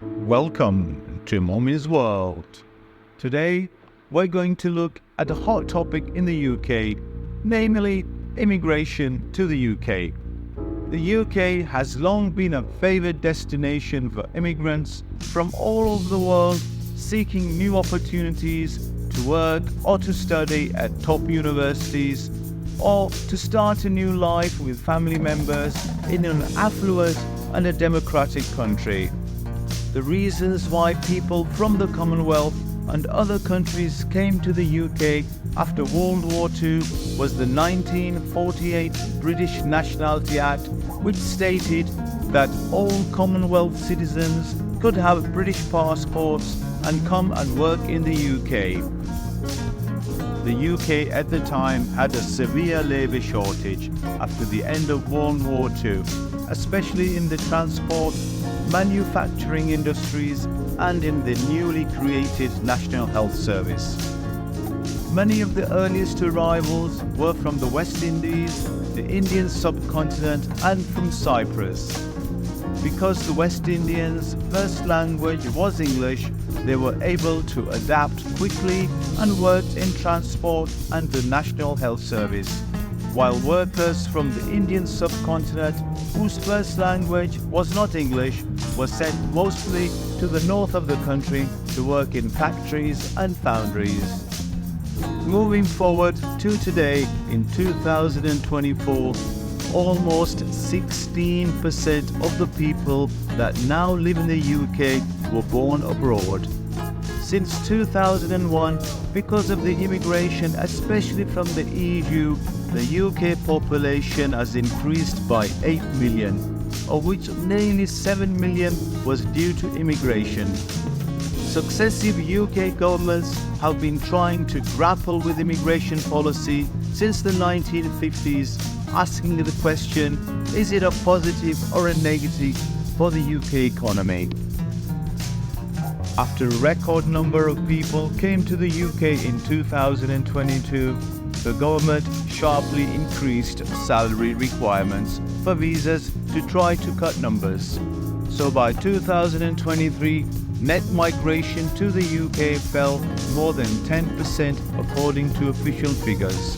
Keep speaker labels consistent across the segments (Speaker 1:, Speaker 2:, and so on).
Speaker 1: Welcome to Mommy's World. Today, we're going to look at a hot topic in the UK, namely immigration to the UK. The UK has long been a favoured destination for immigrants from all over the world seeking new opportunities to work or to study at top universities or to start a new life with family members in an affluent and a democratic country. The reasons why people from the Commonwealth and other countries came to the UK after World War II was the 1948 British Nationality Act, which stated that all Commonwealth citizens could have British passports and come and work in the UK. The UK at the time had a severe labour shortage after the end of World War II, especially in the transport, manufacturing industries and in the newly created National Health Service. Many of the earliest arrivals were from the West Indies, the Indian subcontinent and from Cyprus. Because the West Indians' first language was English, they were able to adapt quickly and worked in transport and the National Health Service, while workers from the Indian subcontinent, whose first language was not English, were sent mostly to the north of the country to work in factories and foundries. Moving forward to today, in 2024, almost 16% of the people that now live in the UK were born abroad. Since 2001, because of the immigration, especially from the EU, the UK population has increased by 8 million, of which nearly 7 million was due to immigration. Successive UK governments have been trying to grapple with immigration policy since the 1950s, asking the question, is it a positive or a negative for the UK economy? After a record number of people came to the UK in 2022, the government sharply increased salary requirements for visas to try to cut numbers. So by 2023, net migration to the UK fell more than 10% according to official figures.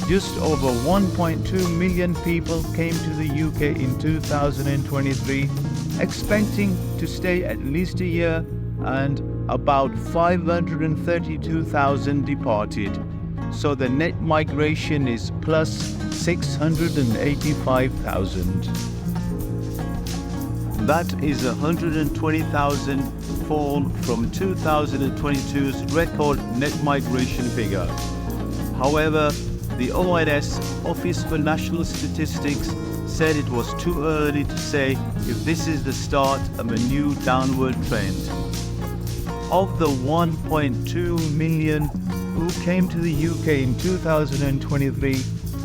Speaker 1: Just over 1.2 million people came to the UK in 2023, expecting to stay at least a year, and about 532,000 departed. So the net migration is plus 685,000. That is 120,000 fall from 2022's record net migration figure. However, the ONS, Office for National Statistics, said it was too early to say if this is the start of a new downward trend. Of the 1.2 million who came to the UK in 2023,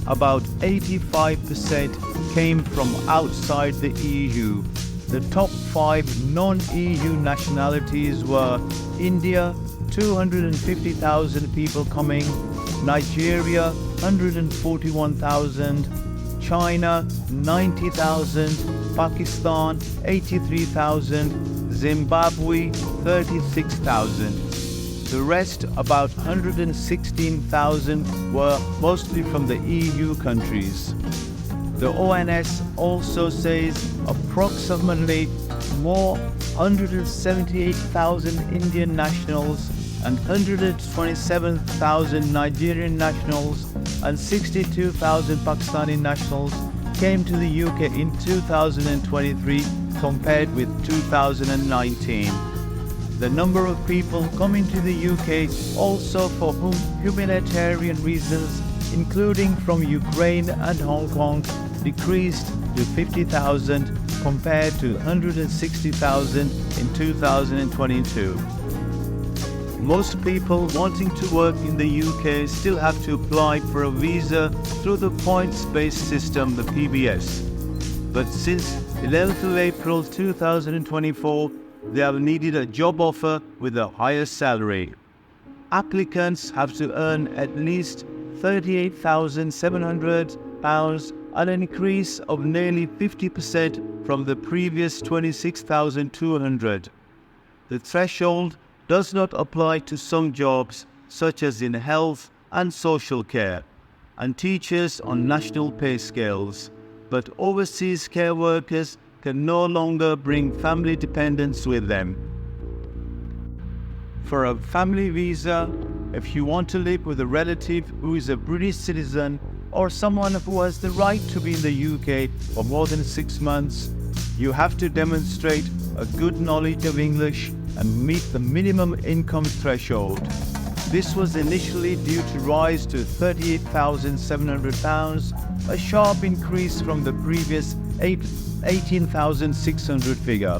Speaker 1: about 85% came from outside the EU. The top 5 non-EU nationalities were India, 250,000 people coming, Nigeria, 141,000, China, 90,000, Pakistan, 83,000, Zimbabwe, 36,000. The rest, about 116,000, were mostly from the EU countries. The ONS also says approximately more 178,000 Indian nationals and 127,000 Nigerian nationals and 62,000 Pakistani nationals came to the UK in 2023 compared with 2019. The number of people coming to the UK also for whom humanitarian reasons, including from Ukraine and Hong Kong, decreased to 50,000 compared to 160,000 in 2022. Most people wanting to work in the UK still have to apply for a visa through the points-based system, the PBS. But since 11th of April 2024, they have needed a job offer with a higher salary. Applicants have to earn at least £38,700 an increase of nearly 50% from the previous 26,200. The threshold does not apply to some jobs, such as in health and social care, and teachers on national pay scales, but overseas care workers can no longer bring family dependents with them. For a family visa, if you want to live with a relative who is a British citizen or someone who has the right to be in the UK for more than 6 months, you have to demonstrate a good knowledge of English and meet the minimum income threshold. This was initially due to rise to £38,700, a sharp increase from the previous 18,600 figure.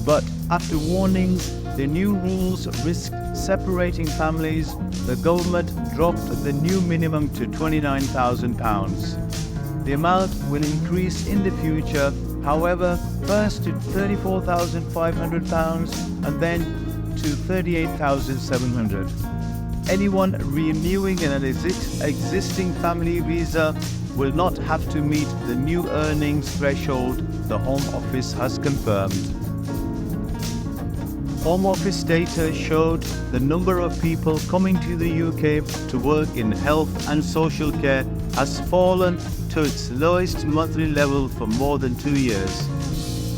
Speaker 1: But after warnings, the new rules risked separating families. The government dropped the new minimum to £29,000. The amount will increase in the future, however, first to £34,500 and then to £38,700. Anyone renewing an existing family visa will not have to meet the new earnings threshold, the Home Office has confirmed. Home Office data showed the number of people coming to the UK to work in health and social care has fallen to its lowest monthly level for more than 2 years.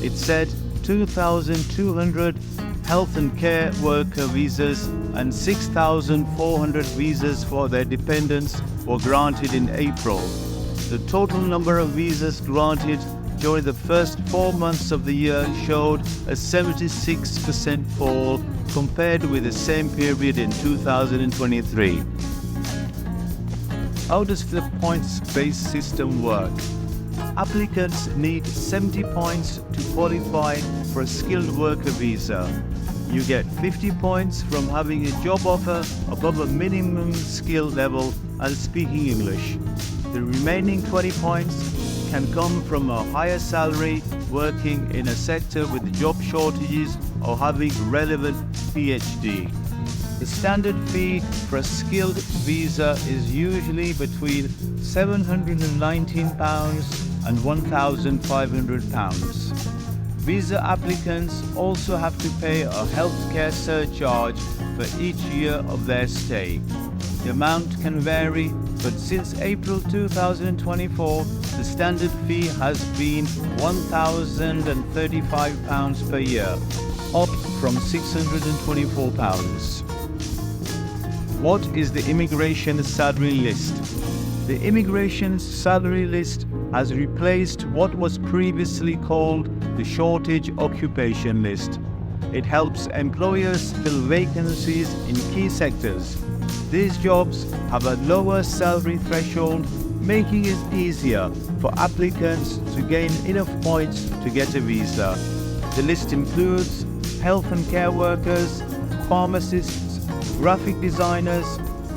Speaker 1: It said 2,200 health and care worker visas and 6,400 visas for their dependents were granted in April. The total number of visas granted during the first 4 months of the year showed a 76% fall compared with the same period in 2023. How does the points-based system work? Applicants need 70 points to qualify for a skilled worker visa. You get 50 points from having a job offer above a minimum skill level and speaking English. The remaining 20 points can come from a higher salary, working in a sector with job shortages, or having relevant PhD. The standard fee for a skilled visa is usually between £719 and £1,500. Visa applicants also have to pay a healthcare surcharge for each year of their stay. The amount can vary, but since April 2024, the standard fee has been £1,035 per year, up from £624. What is the immigration salary list? The immigration salary list has replaced what was previously called the shortage occupation list. It helps employers fill vacancies in key sectors. These jobs have a lower salary threshold, making it easier for applicants to gain enough points to get a visa. The list includes health and care workers, pharmacists, graphic designers,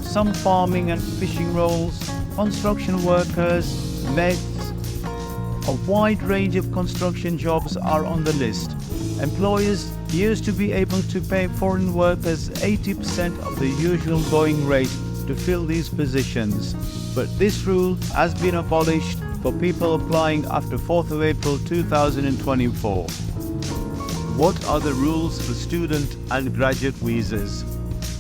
Speaker 1: some farming and fishing roles, construction workers, meds. A wide range of construction jobs are on the list. Employers used to be able to pay foreign workers 80% of the usual going rate to fill these positions, but this rule has been abolished for people applying after 4th of April 2024. What are the rules for student and graduate visas?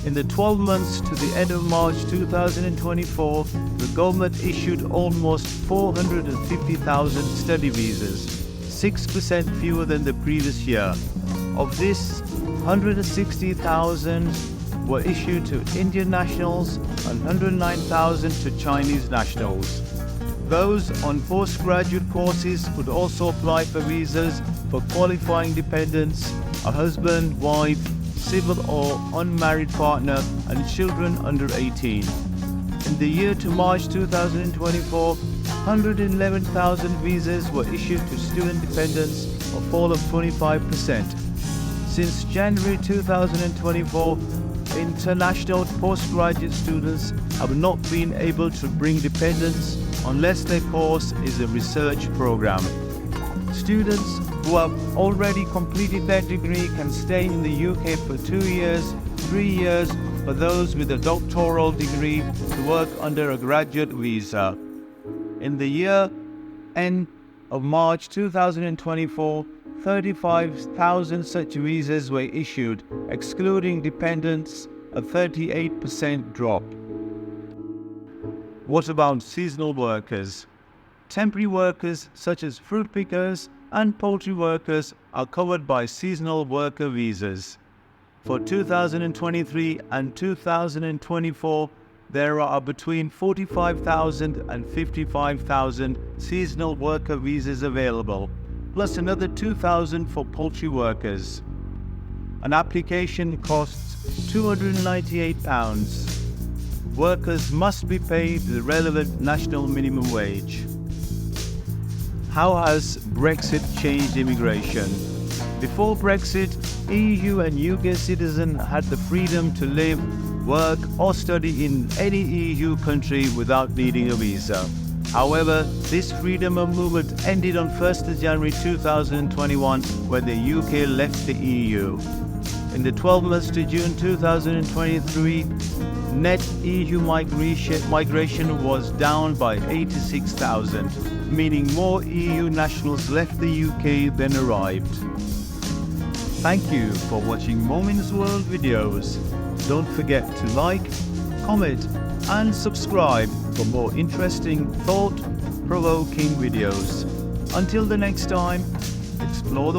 Speaker 1: In the 12 months to the end of March 2024, the government issued almost 450,000 study visas, 6% fewer than the previous year. Of this, 160,000 were issued to Indian nationals and 109,000 to Chinese nationals. Those on postgraduate courses could also apply for visas for qualifying dependents, a husband, wife, civil or unmarried partner, and children under 18. In the year to March 2024, 111,000 visas were issued to student dependents, a fall of 25%. Since January 2024, international postgraduate students have not been able to bring dependents unless their course is a research program. Students who have already completed their degree can stay in the UK for 2 years, 3 years for those with a doctoral degree to work under a graduate visa. In the year End of March 2024, 35,000 such visas were issued, excluding dependents, a 38% drop. What about seasonal workers? Temporary workers such as fruit pickers and poultry workers are covered by seasonal worker visas. For 2023 and 2024, there are between 45,000 and 55,000 seasonal worker visas available, plus another 2,000 for poultry workers. An application costs £298. Workers must be paid the relevant national minimum wage. How has Brexit changed immigration? Before Brexit, EU and UK citizens had the freedom to live, work or study in any EU country without needing a visa. However, this freedom of movement ended on 1st January 2021 when the UK left the EU. In the 12 months to June 2023, net EU migration was down by 86,000, meaning more EU nationals left the UK than arrived. Thank you for watching Momin's World videos. Don't forget to like, comment and subscribe for more interesting, thought-provoking videos. Until the next time, explore the